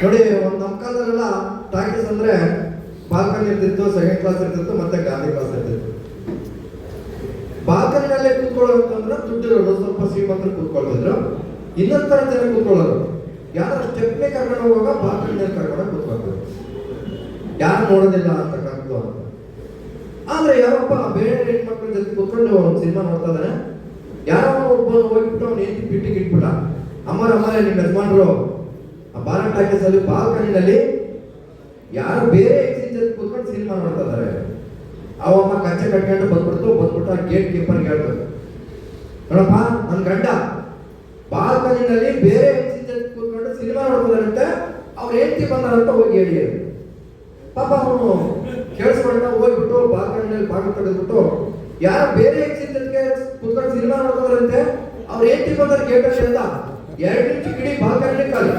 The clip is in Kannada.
ನೋಡಿ, ಒಂದು ನಮ್ಮ ಕಾಲದಲ್ಲೆಲ್ಲ ಟಾಕೀಸ್ ಅಂದ್ರೆ ಬಾಲ್ಕನಿ ಇರ್ತಿತ್ತು, ಸೆಕೆಂಡ್ ಕ್ಲಾಸ್ ಇರ್ತಿತ್ತು, ಮತ್ತೆ ಗಾಂಧಿ ಕ್ಲಾಸ್ ಇರ್ತಿತ್ತು. ಬಾಲ್ಕನಿನಲ್ಲೇ ಕೂತ್ಕೊಳ್ಳೋದಂತಂದ್ರೆ ದುಡ್ಡಿರೋರು ಸ್ವಲ್ಪ ಶ್ರೀಮಂತರು ಕೂತ್ಕೊಳ್ತಿದ್ರು. ಇನ್ನೊಂದು ತರ ಜನ ಕೂತ್ಕೊಳ್ಳೋರು, ಯಾರು ಸ್ಟೆಪ್ನೇ ಕರ್ಕೊಂಡು ಹೋಗುವಾಗ ಬಾಲ್ಕನಿಯಲ್ಲಿ ಕರ್ಕೊಂಡು ಕೂತ್ಕೊಳ್ತಿದ್ರು, ಯಾರು ನೋಡೋದಿಲ್ಲ ಅಂತಕ್ಕಂಥದ್ದು ಅಂತ. ಆದ್ರೆ ಯಾರಪ್ಪ ಬೇರೆ ಹೆಣ್ಮಕ್ಳ ಜೊತೆ ಕೂತ್ಕೊಂಡು ಒಂದು ಸಿನಿಮಾ ನೋಡ್ತಾ ಇದ್ದಾನೆ, ಯಾರೋ ಒಬ್ಬ ಹೋಗ್ಬಿಟ್ಟು ಅವ್ನು ಏನ್ ಪಿಟ್ಟಿಗೆ ಇಟ್ಬಿಟ್ಟ, ಅಮ್ಮರೇ ನಿಮ್ಮ ಯಜಮಾನ್ರು ಆ ಬಾರ ಟಾಕೀಸ್ ಅಲ್ಲಿ ಬಾಲ್ಕನಿನಲ್ಲಿ ಯಾರು ಬೇರೆ ಎಕ್ಸಿನ್ ಜೊತೆ ಕೂತ್ಕೊಂಡು ಸಿನಿಮಾ ನೋಡ್ತಾ ಇದ್ದಾರೆ. ಅವಮ್ಮ ಕಚ್ಚೆ ಕಟ್ಕೊಂಡು ಬಂದ್ಬಿಟ್ಟು ಆ ಗೇಟ್ ಕೀಪರ್ಗೆ ಹೇಳ್ತಾರೆ, ನೋಡಪ್ಪ ನನ್ನ ಗಂಡ ಬಾಲ್ಕನಿನಲ್ಲಿ ಬೇರೆ ಎಕ್ಸಿನ್ ಜೊತೆ ಕೂತ್ಕೊಂಡು ಸಿನಿಮಾ ನೋಡ್ತಾರಂತೆ, ಅವ್ರು ಹೇಳ್ತಿ ಬಂದಾರಂತ ಹೋಗಿ ಹೇಳಿ. ಪಾಪ ಅವನು ಕೇಳಿಸ್ಕೊಂಡ ಹೋಗ್ಬಿಟ್ಟು ಬಾಲ್ಕನಿನಲ್ಲಿ ಬಾಗಿಲು ತೆಗೆದ್ಬಿಟ್ಟು ಯಾರು ಬೇರೆ ಎಕ್ಸಿನ್ ಜೊತೆಗೆ ಕೂತ್ಕೊಂಡು ಸಿನಿಮಾ ನೋಡ್ತಾರಂತೆ, ಅವ್ರು ಹೇಳ್ತಿ ಬಂದಾರ ಗೇಟ್ ಅಂತ 2 ನಿಮಿಷ ಇಡೀ ಬಾಲ್ಕನಿ ಖಾಲಿ.